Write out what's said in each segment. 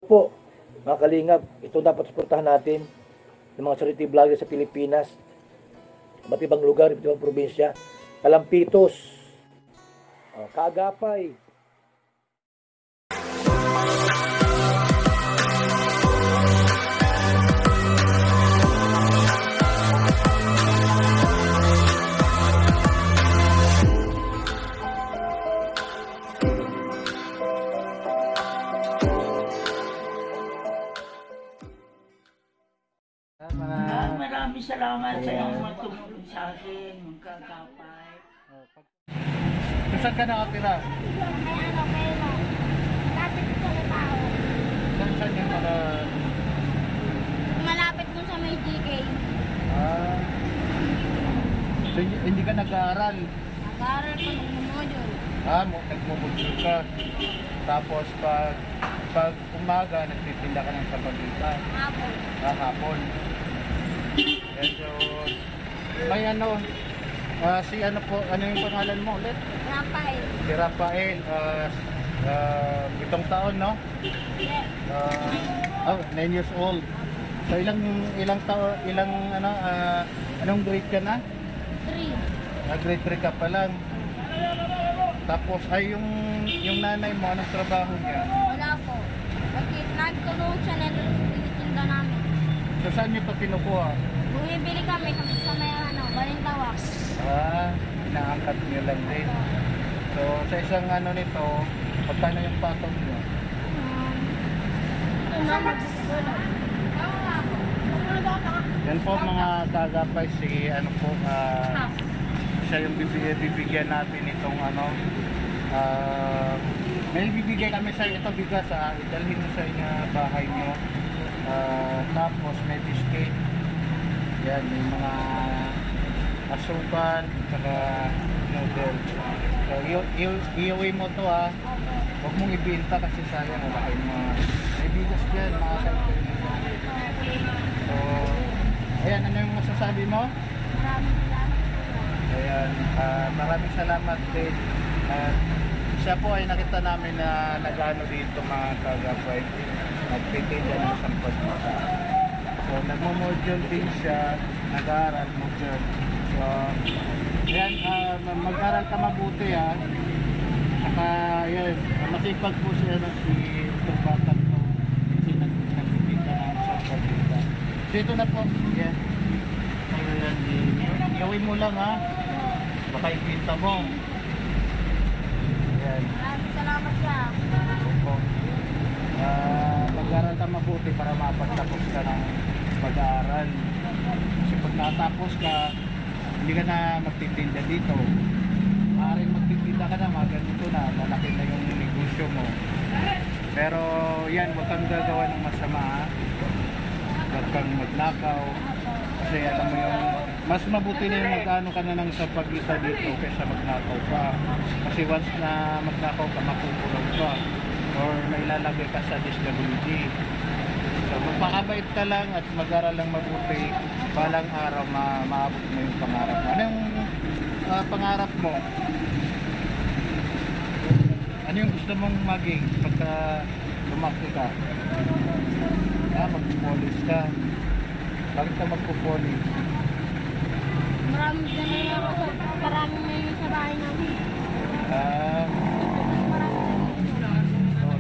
Po, mga kalingap, ito dapat suportahan natin ng mga charity vlogger sa Pilipinas, iba't ibang lugar, iba't ibang probinsya, Kalampitos, Kaagapay. Maraming salamat sa iyong mga tumulong sa akin, mga Kaagapay. Saan ka nakatira? Malapit ko sa tao. Saan yung mga... Malapit mo sa may GK. So, hindi ka nag-aaral? Nag-aaral ko ng module. Nagmumudyo ka. Tapos pag umaga, nagtitinda ka ng sapagita. Hapon. Hapon. Medyo... May ano... si ano po, ano yung pangalan mo ulit? Rafael. Si Rafael. 7 taon, no? Yeah. 9 years old. So ilang taon, anong grade ka na? 3. Grade 3 ka pa lang. Tapos ay yung nanay mo, anong trabaho niya? Wala po. Kasi nagtulong siya na tinitinda namin. So saan niyo ito kinukuha? Bumibili kami sa may Balintawak. Inaangkat niyo lang din. So sa isang nito, magkano yung patong niyo? Yan po mga Kaagapay, si siya yung bibigyan natin itong may bibigay kami sa ito bigas, idalhin mo sa inyo bahay nyo. Tapos may biscuit, yan, may mga asukal, saka noodle. So iuwi mo to, huwag mong ibenta kasi sayang, wala kayong mga may bigas dyan, mga kaibigan. So ayan, ano yung masasabi mo? Maraming salamat po. Ayan, maraming salamat din. Siya po ay nakita namin na nag-ano dito mga Kaagapay, nagtitinda ng sampot. So nagmo-module din siya, nag-aaral module. So ayan, mag-aral ka mabuti, saka ayan, masipag po siya si Turbatan ko, kasi nagtitinda ng sampot dito. So ito na po, yan. Ayan, iuwi mo lang, baka ipinta mo. Ayan. Maraming salamat sa Mag-aaral ka mabuti para mapagtapos ka ng pag-aaral. Kasi pag natapos ka, hindi ka na magtitinda dito. Maaaring magtitinda ka na, mga ganito na, malaki na yung negosyo mo. Pero yan, huwag kang gagawa ng masama, huwag kang magnakaw. Kasi alam mo yung, mas mabuti na yung mag-ano ka na ng sapagita dito kaysa magnakaw ka. Kasi once na magnakaw ka, makukulong ka. Or mailalagay ka sa DSWD. So magpakabait ka lang at mag-aral lang mabuti, balang araw maabot mo yung pangarap mo. Anong pangarap mo? Ano yung gusto mong maging pagka lumaki ka? Magpupolis ka. Bakit ka magpupolis? maraming na sa bahay namin.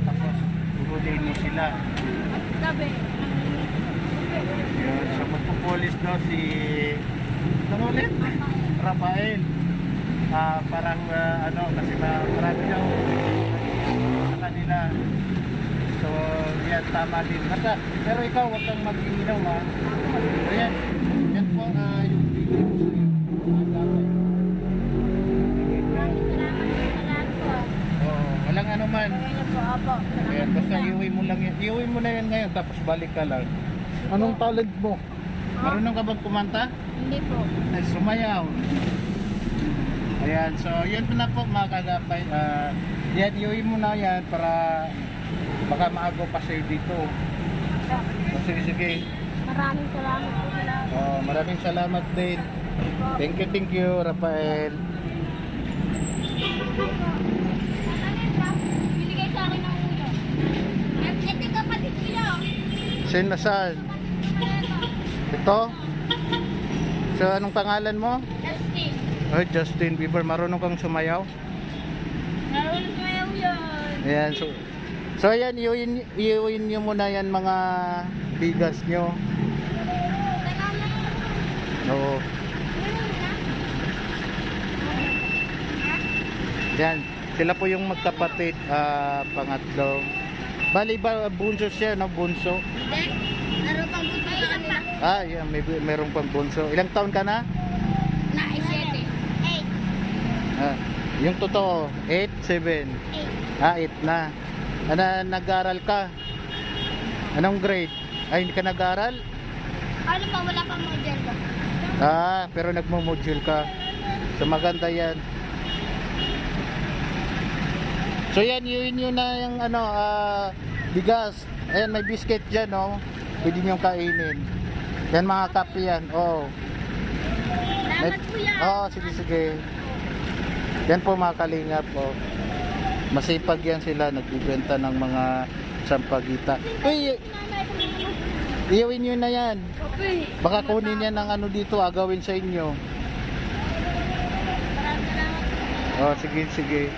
Tapos huhulihin mo sila. Gabi. Yun, so magpupolis daw si ulit? Rafael. Parang kasi marami daw sa kanila. So yan, tama din. Pero ikaw, huwag kang mag-iinaw, Ayan, yan po yung video ko sa iyo. Maraming salamat sa lahat po. Walang ano man. Kaya po, opo. Ayan, basta iuwi mo lang yan. Iuwi mo na yan ngayon, tapos balik ka lang. Anong talent mo? Marunong ka bang kumanta? Hindi po. Ay, sumayaw. Ayan, so yan po na po mga Kaagapay. Yan, iuwi mo na yan para baka maago pa sa'yo dito. So, sige. Maraming salamat po sa lahat. Maraming salamat din. Thank you, Rafael. Binigay sa akin ng ulo. Ito kapatid Sino saan? Ito? So, anong pangalan mo? Justin. Oh, Justin Bieber. Marunong kang sumayaw? Naroon kayo yan. Ayan, so ayan, iuwin nyo muna yan mga bigas nyo. Teka lang. Oo. Yan, sila po yung magkapatid, pangatlo. Bali ba, bunso siya, no? Bunso. Hindi. Naroon pang buto sa kanila. Yan, mayroong pang bunso. Ilang taon ka na? Na, 7. 8. Yung totoo, 8, 7. 8 na. Nag-aaral ka? Anong grade? Ay, hindi ka nag-aaral? Ano pa, wala pang model ko. Pero nagmo-module ka. So maganda yan. So yan, yun na yung bigas. Ayan, may biscuit dyan, no? Pwede nyo kainin. Yan mga kape yan, oo. Salamat po yan. Sige. Yan po mga kalingap, masipag yan sila, nagbibenta ng mga sampagita. Uy, iuwin nyo na yan. Baka kunin yan ng dito, agawin sa inyo. Maraming salamat. Sige.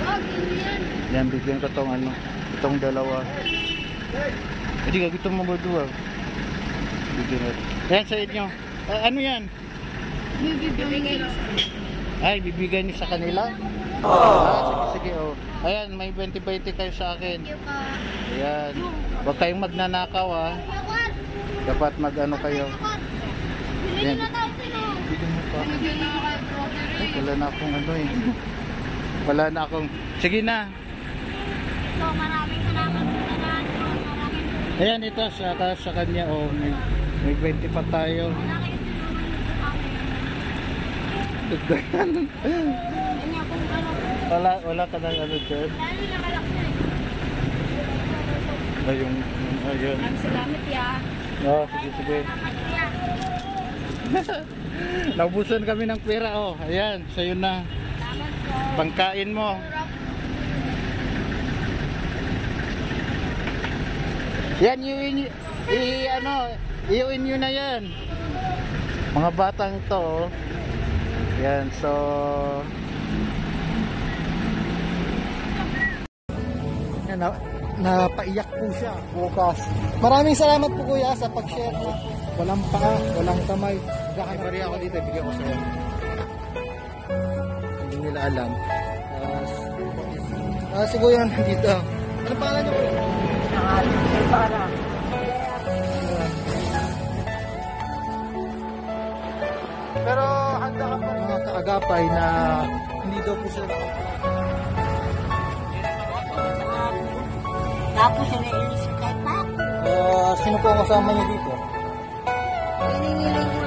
Wag, hindi yan. Yan, bigyan ko itong dalawa. Hindi ka, gusto mo ba duwa? Bigyan ko. Yan sa inyo. Ano yan? Bibigay. Ay, bibigyan niyo sa kanila? Sige. Ayan, may 20-20 kayo sa akin. Thank you po. Ayan. Huwag kayong magnanakaw, Dapat kayo. Bibigyan na tayo sino. Bigyan mo pa. Bibigyan na kay Strawberry. Wala na akong Wala na akong... Sige na. So, maraming salamat po na lahat. Maraming Ayan, ito sa kanya. May 20 pa tayo. Ganyan kung Wala ka nang dyan. Lalo nakalaki. Ayun. Maraming salamat ya. Sige. Naubusan kami ng pera, Ayan, sa'yo na. Salamat po. Pangkain mo. Yan, iuwin nyo na yan. Mga batang to, Yan, so... Napaiyak po siya bukas. Maraming salamat po kuya sa pag-share na walang paa, walang kamay. Pari ako dito, bigyan ko sa'yo. Hindi nila alam. Si kuya dito. Ano pangalan niyo? Pero handa ka pa mga kaagapay na hindi daw po sila Tapos naiinis kay Papa. sino po ang kasama niyo dito? Hiningi